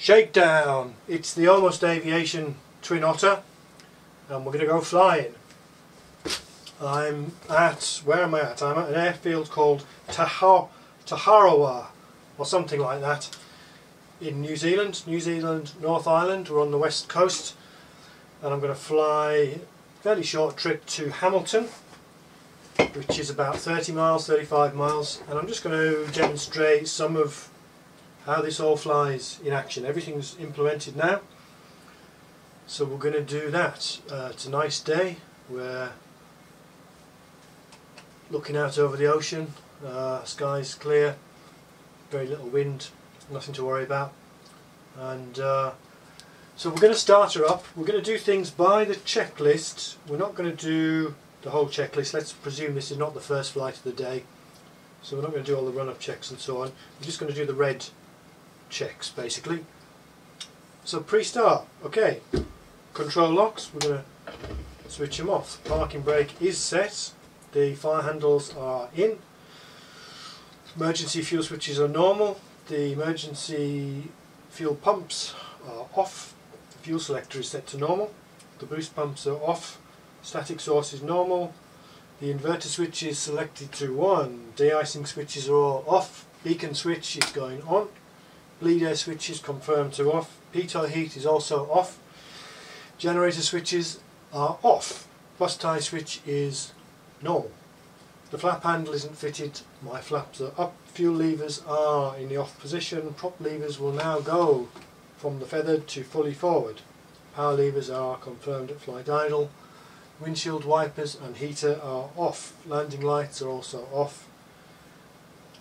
Shakedown. It's the Almost Aviation Twin Otter and we're going to go flying. I'm at, where am I at? I'm at an airfield called Taharoa or something like that in New Zealand, North Island. We're on the west coast and I'm going to fly a fairly short trip to Hamilton, which is about 30 miles, 35 miles, and I'm just going to demonstrate some of how this all flies in action. Everything's implemented now, so we're going to do that. It's a nice day. We're looking out over the ocean, sky's clear, very little wind, nothing to worry about, and so we're going to start her up. We're going to do things by the checklist. We're not going to do the whole checklist. Let's presume this is not the first flight of the day, so we're not going to do all the run-up checks and so on. We're just going to do the red checks basically. So pre-start, okay, control locks, we're going to switch them off. Parking brake is set, the fire handles are in, emergency fuel switches are normal, the emergency fuel pumps are off, the fuel selector is set to normal, the boost pumps are off, static source is normal, the inverter switch is selected to 1, de-icing switches are all off, beacon switch is going on, bleed air switch is confirmed to off, pitot heat is also off, generator switches are off, bus tie switch is normal, the flap handle isn't fitted, my flaps are up, fuel levers are in the off position, prop levers will now go from the feathered to fully forward, power levers are confirmed at flight idle, windshield wipers and heater are off, landing lights are also off,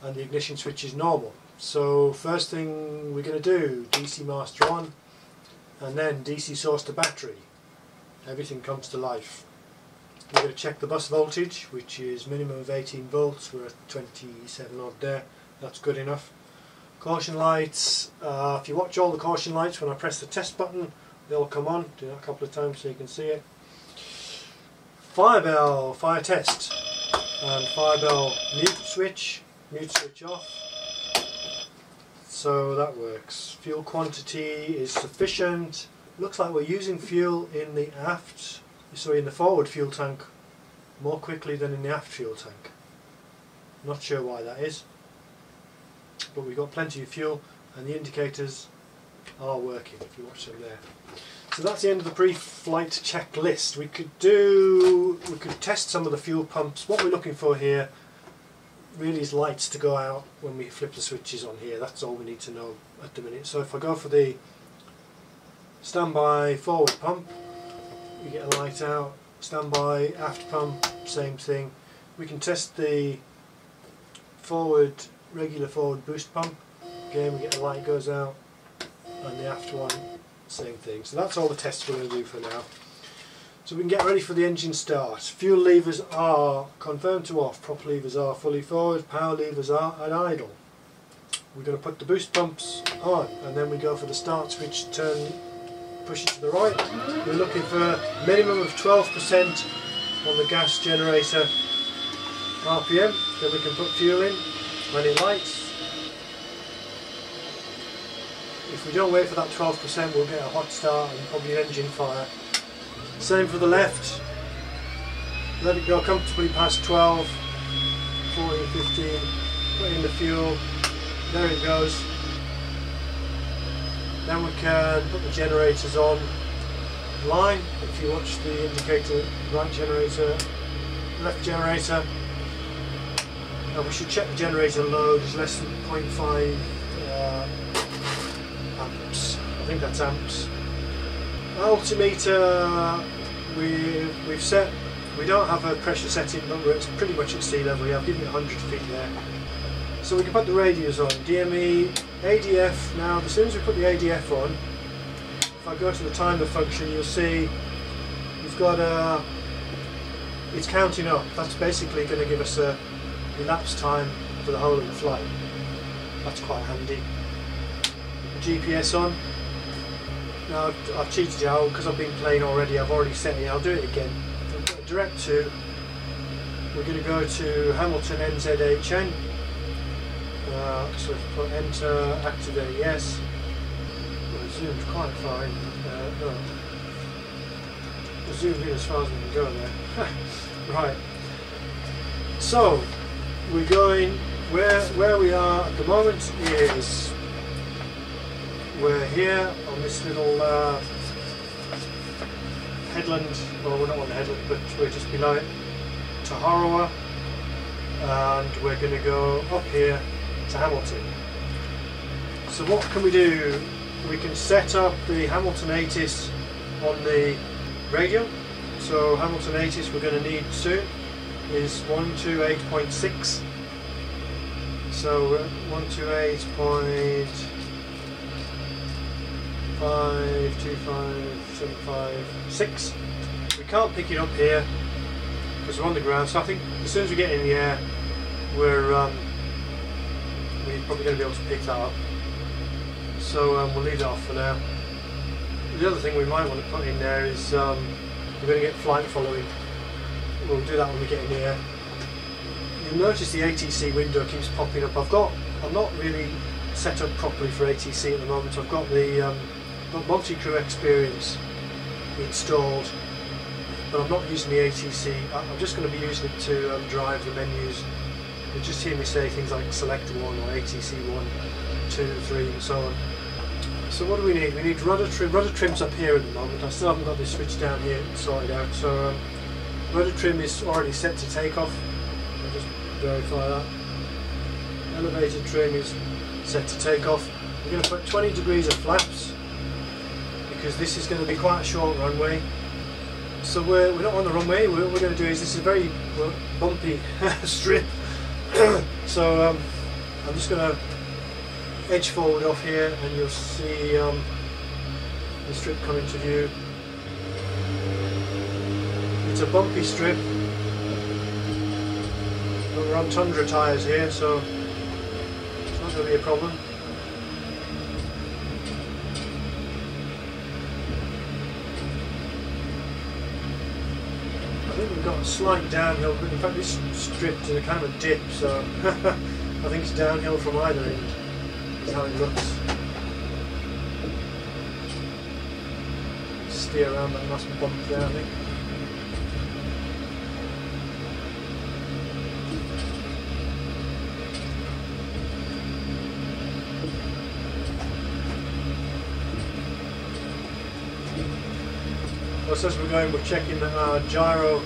and the ignition switch is normal. So first thing we're going to do, DC master on, and then DC source to battery. Everything comes to life. We're going to check the bus voltage, which is minimum of 18 volts, we're at 27 odd there, that's good enough. Caution lights, if you watch all the caution lights when I press the test button, they'll come on. Do that a couple of times so you can see it. Fire bell, fire test, and fire bell mute switch off. So that works. Fuel quantity is sufficient. Looks like we're using fuel in the in the forward fuel tank more quickly than in the aft fuel tank. Not sure why that is, but we've got plenty of fuel and the indicators are working if you watch them there. So that's the end of the pre-flight checklist. We could test some of the fuel pumps. What we're looking for here really is lights to go out when we flip the switches on here. That's all we need to know at the minute. So if I go for the standby forward pump, we get a light out. Standby aft pump, same thing. We can test the regular forward boost pump. Again, we get a light goes out, and the aft one, same thing. So that's all the tests we're going to do for now. So we can get ready for the engine start. Fuel levers are confirmed to off, prop levers are fully forward, power levers are at idle. We're going to put the boost pumps on and then we go for the start switch, push it to the right. We're looking for a minimum of 12% on the gas generator RPM, then we can put fuel in when it lights. If we don't wait for that 12% we'll get a hot start and probably an engine fire. Same for the left, let it go comfortably past 12, 14, 15, put in the fuel, there it goes. Then we can put the generators on line. If you watch the indicator, right generator, left generator, and we should check the generator load is less than 0.5 amps, I think that's amps. Altimeter we've set, we don't have a pressure setting but it's pretty much at sea level. I've given it 100 feet there. So we can put the radios on, DME, ADF. Now as soon as we put the ADF on, if I go to the timer function you'll see we've got it's counting up. That's basically going to give us a elapsed time for the whole of the flight. That's quite handy. GPS on. Now I've cheated out because I've been playing already, I've already set it, I'll do it again. I've got direct to, we're going to go to Hamilton NZHN, so if I put enter, activate yes, zoomed quite fine. No. Zoomed in as far as we can go there. Right. So we're going where we are at the moment is we're here on this little headland. Well, we're not on the headland, but we're just below it, to Horrower, and we're going to go up here to Hamilton. So what can we do? We can set up the Hamilton ATIS on the radio. So Hamilton ATIS we're going to need soon is 128.6. So 128.52575.6. We can't pick it up here because we're on the ground. So I think as soon as we get in the air, we're probably going to be able to pick that up. So we'll leave that off for now. The other thing we might want to put in there is we're going to get flight following. We'll do that when we get in the air. You'll notice the ATC window keeps popping up. I'm not really set up properly for ATC at the moment. I've got the multi-crew experience installed, but I'm not using the ATC. I'm just going to be using it to drive the menus. You'll just hear me say things like select 1 or ATC 1, 2, 3 and so on. So what do we need? We need rudder trim. Rudder trim's up here at the moment. I still haven't got this switch down here sorted out. So rudder trim is already set to takeoff. I'll just verify that. Elevator trim is set to takeoff. We're going to put 20 degrees of flaps because this is going to be quite a short runway. So we're not on the runway. What we're going to do is, this is a very bumpy strip. So I'm just going to edge forward off here and you'll see the strip come into view. It's a bumpy strip, but we're on Tundra tyres here, so it's not going to be a problem. I think we've got a slight downhill, but in fact this strip's in a kind of a dip, so I think it's downhill from either end. Is how it looks. Steer around that last bump there, I think. Also, as we're going, we're checking that our gyro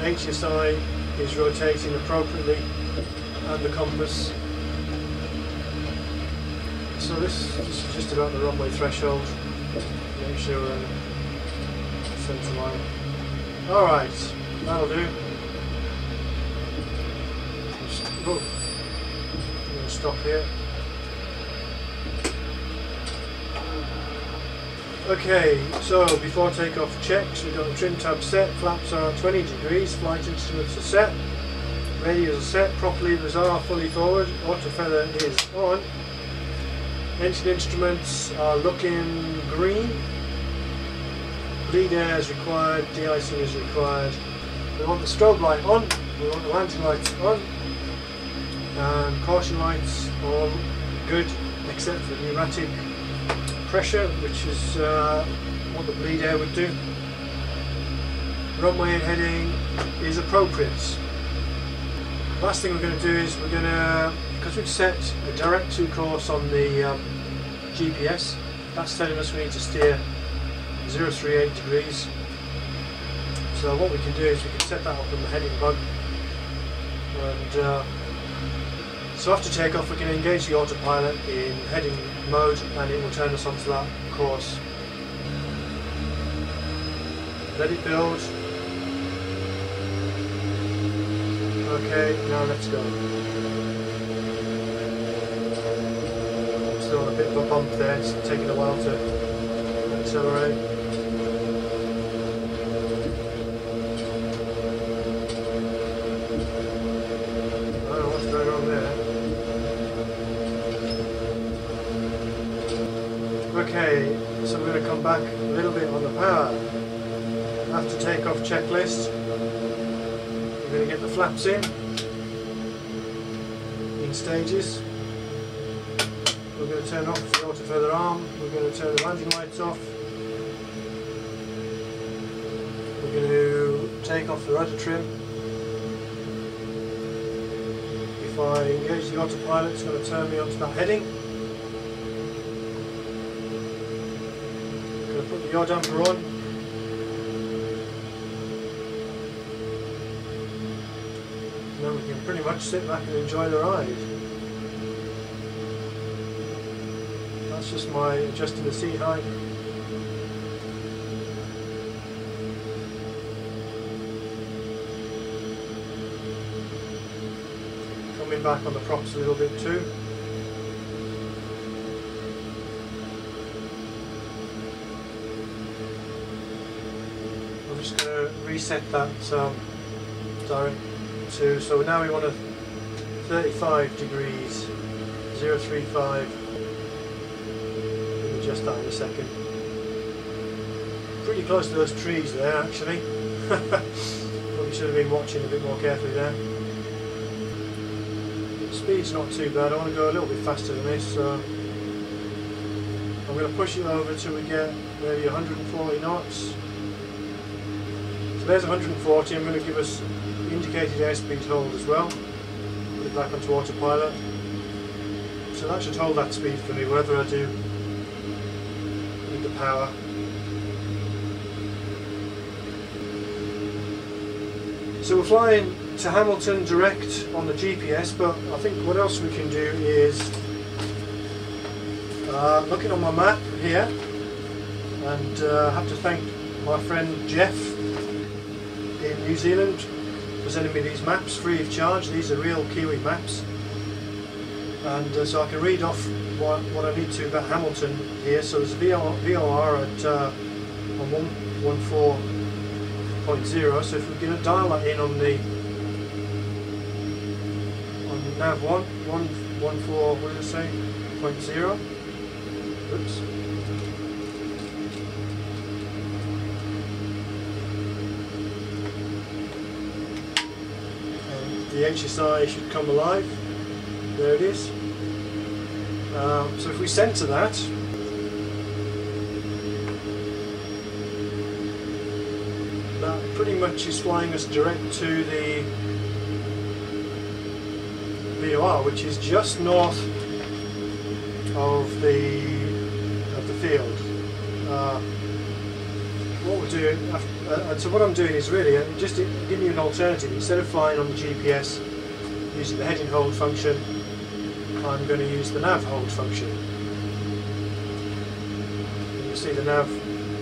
HSI is rotating appropriately and the compass. So this is just about the runway threshold. Make sure we're in the centre line. Alright, that'll do. I'm going to stop here. Okay, so before takeoff checks, we've got the trim tab set, flaps are 20 degrees, flight instruments are set, radios are set, prop levers are fully forward, auto feather is on. Engine instruments are looking green. Bleed air is required, de-icing is required. We want the strobe light on, we want the landing lights on, and caution lights all good except for the erratic pressure, which is what the bleed air would do. Runway and heading is appropriate. Last thing we're going to do is we're going to, because we've set a direct to course on the GPS, that's telling us we need to steer 038 degrees. So what we can do is we can set that up on the heading bug, and so after takeoff we can engage the autopilot in heading mode and it will turn us onto that course. Let it build. Okay, now let's go. Still on a bit of a bump there, it's taking a while to accelerate. I don't know what's going on there. Okay, so we're going to come back a little bit on the power. After takeoff checklist, we're going to get the flaps in stages. We're going to turn off the auto feather arm, we're going to turn the landing lights off, we're going to take off the rudder trim. If I engage the autopilot, it's going to turn me onto that heading. I'm going to put the yaw damper on. And then we can pretty much sit back and enjoy the ride. That's just my adjusting the seat height. Coming back on the props a little bit too. I'm just going to reset that direct to, so now we want a 35 degrees, 035. We'll adjust that in a second. Pretty close to those trees there actually. Probably should have been watching a bit more carefully there. Speed's not too bad, I want to go a little bit faster than this, so I'm going to push it over till we get maybe 140 knots. So there's 140, I'm going to give us indicated airspeed hold as well. Put it back onto autopilot. So that should hold that speed for me, whatever I do with the power. So we're flying to Hamilton direct on the GPS, but I think what else we can do is looking on my map here, and I have to thank my friend Jeff in New Zealand for sending me these maps free of charge. These are real Kiwi maps, and so I can read off what I need to about Hamilton here. So there's a VOR at on 114.0, so if we're going to dial that in on the nav 114, what did I say? 0.0. Oops. And the HSI should come alive. There it is. So if we centre that, that pretty much is flying us direct to the VOR, which is just north of the field. What we're doing, so what I'm doing is really just to give you an alternative. Instead of flying on the GPS using the heading hold function, I'm going to use the nav hold function. You see the nav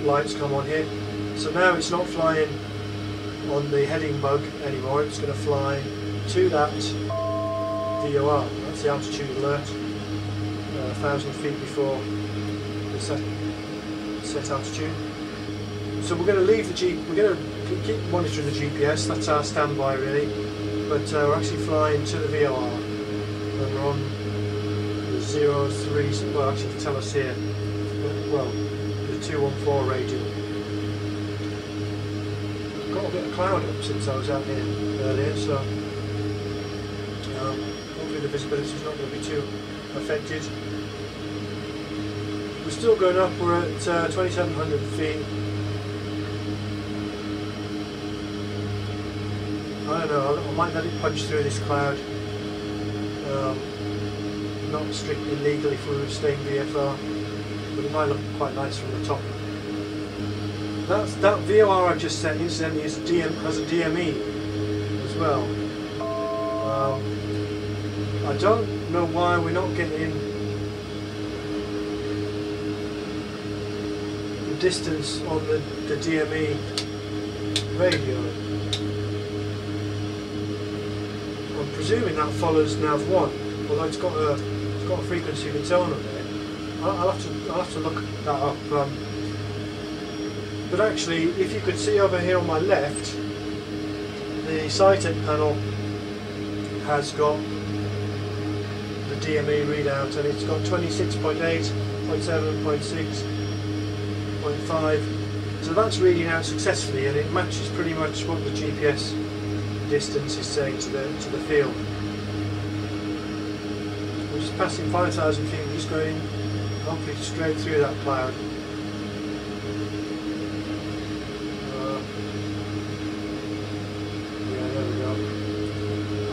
lights come on here. So now it's not flying on the heading bug anymore, it's going to fly to that VOR. That's the altitude alert, 1,000 feet before the set altitude. So we're going to leave the we're going to keep monitoring the GPS, that's our standby really, but we're actually flying to the VOR, and we're on the 03, well actually to tell us here, well, the 214 radial. Got a bit of cloud up since I was out here earlier, so hopefully the visibility is not going to be too affected. We're still going up, we're at 2,700 feet. I don't know, I might let it punch through this cloud. Not strictly legal if we were staying VFR, but it might look quite nice from the top. That VOR I've just set incidentally has a DME as well. I don't know why we're not getting the distance on the DME radio. I'm presuming that follows nav 1, although it's got a frequency of its own on there. I'll have to look that up. But actually, if you could see over here on my left, the SciTech panel has got the DME readout, and it's got 26.8, 0.7, 0.6, 0.5. So that's reading out successfully, and it matches pretty much what the GPS distance is saying to the field. We'll just passing 5,000 feet, we're just going hopefully straight through that cloud. Yeah, there we go.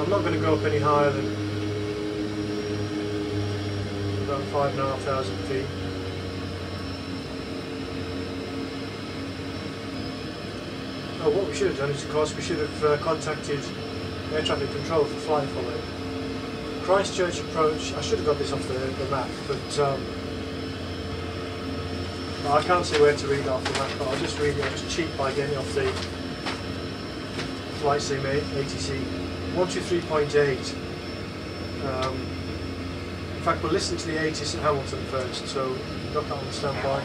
I'm not going to go up any higher than about 5,500 feet. Oh, what we should have done is, of course, we should have contacted air traffic control for flight following. Christchurch approach, I should have got this off the map, but I can't see where to read off the map, but I'll just read it, I'll just cheat by getting off the flight sim ATC 123.8. In fact, we'll listen to the ATC at Hamilton first, so got that on the standby.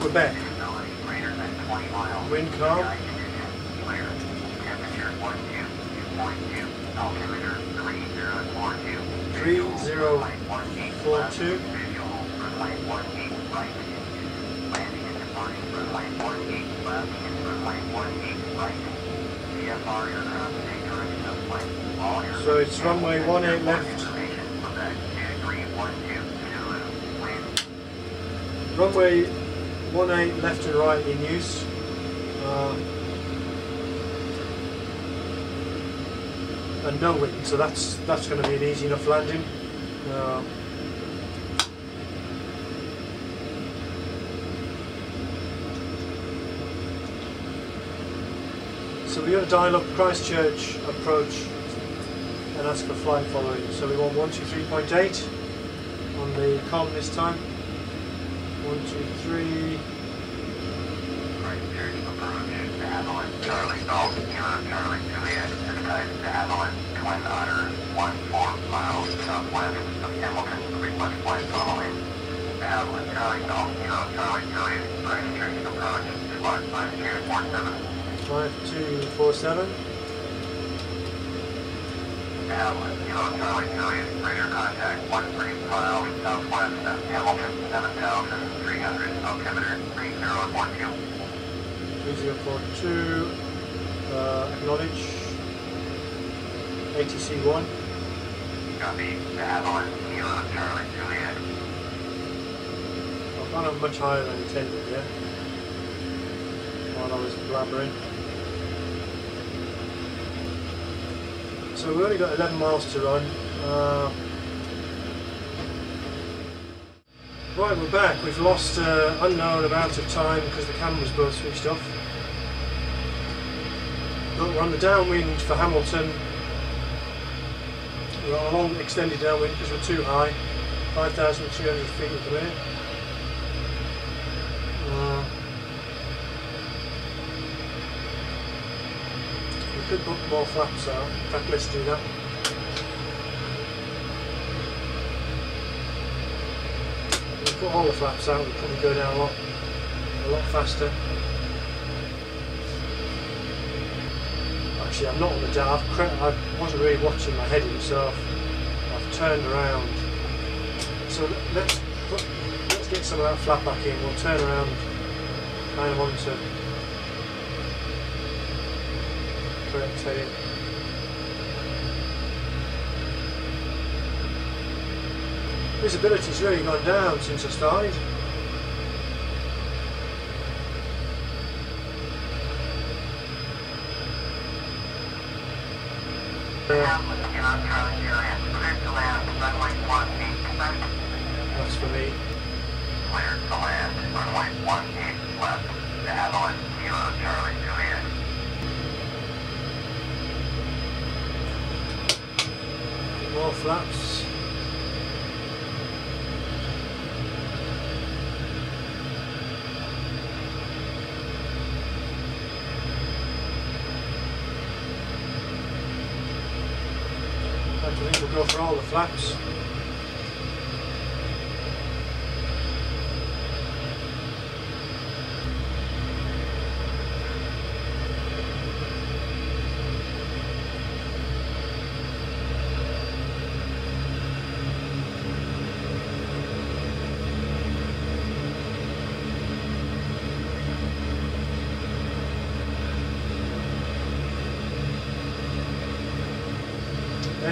Quebec. Wind calm. 3042. So it's runway 18 left. Runway 18 left and right in use. And no wind, so that's going to be an easy enough landing. So we're going to dial up Christchurch approach and ask for flight following. So we want 123.8 on the com this time. 123. Christchurch approach to Avalon, Charlie Golf, Charlie Juliet, disguise to Avalon, Twin Otter, 14 miles southwest of Hamilton, request flight following. Avalon, Charlie Golf, Charlie Juliet, Christchurch approach, squad 5247. 5247. Avalon, Charlie Juliet, radar contact 13 miles southwest of Hamilton, 7,300, altimeter 3042. 3042, acknowledge, ATC 1. Copy, Avalon, Charlie Juliet. I've gone up much higher than intended, yeah, while I was blabbering. So we've only got 11 miles to run. Right, we're back. We've lost unknown amount of time because the cameras both switched off. But we're on the downwind for Hamilton. We're on a long extended downwind because we're too high. 5,300 feet at the minute. We could put more flaps out. In fact, let's do that. Put all the flaps out, we'll probably go down a lot faster. Actually, I'm not on the down. I wasn't really watching my heading, so I've turned around. So let's get some of that flap back in. We'll turn around, kind of onto correct heading. Visibility's really gone down since I started. That's for me. Clear to land, runway 18 left, to Avalon, Charlie Juliet. More flaps. I think we'll go for all the flaps.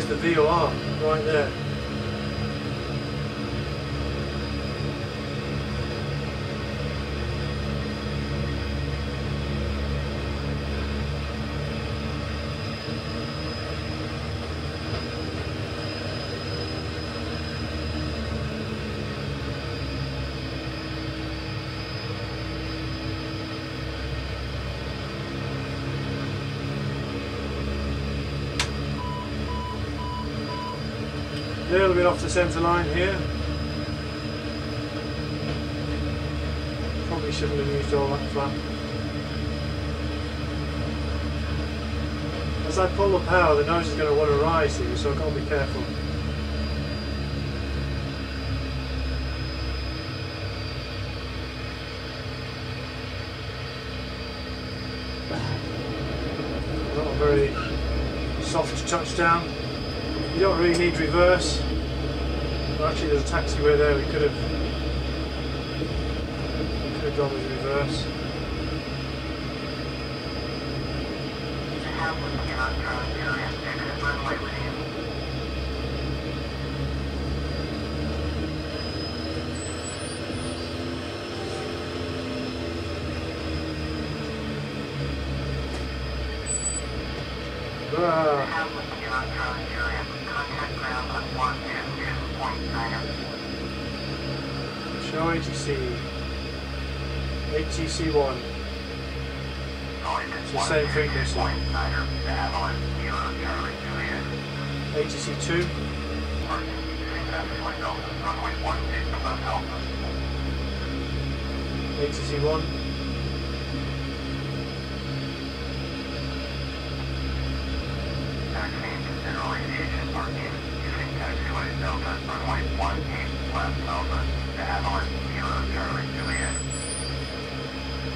the VOR right there. A little bit off the centre line here. Probably shouldn't have used all that flap. As I pull the power, the nose is going to want to rise here, so I've got to be careful. Not a very soft touchdown. You don't really need reverse. Well, actually, there's a taxiway there. We could have gone with reverse. Show ATC. ATC1. It's the same frequency. ATC2. ATC1.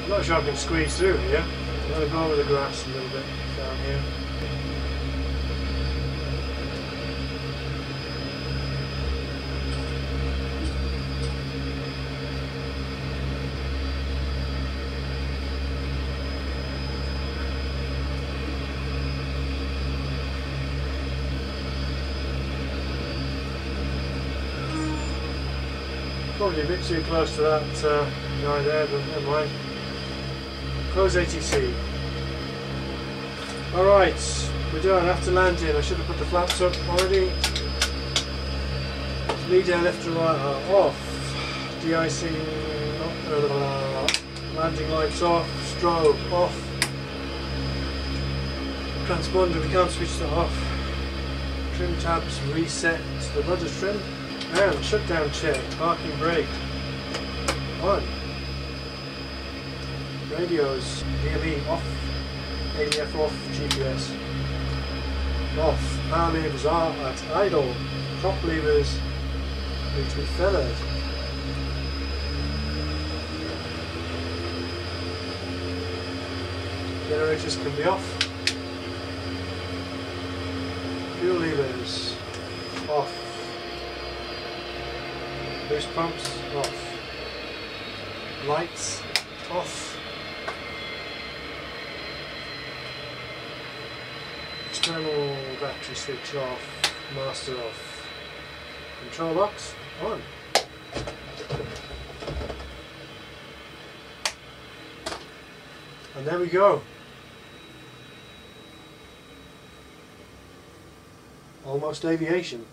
I'm not sure I can squeeze through here. I'm going to go over the grass a little bit down here. Probably a bit too close to that guy there, but never mind. Close ATC. Alright, we're done. After landing, I should have put the flaps up already. Lead air left and right are off. De-icing, landing lights off. Strobe off. Transponder, we can't switch that off. Trim tabs reset. The rudder's trim. And shutdown check. Parking brake on. Radios, DME off, ADF off, GPS off. Power levers are at idle. Top levers need to be feathered. Generators can be off. Fuel levers off. Boost pumps off. Lights off. External battery switch off. Master off. Control box on. And there we go. Almost aviation.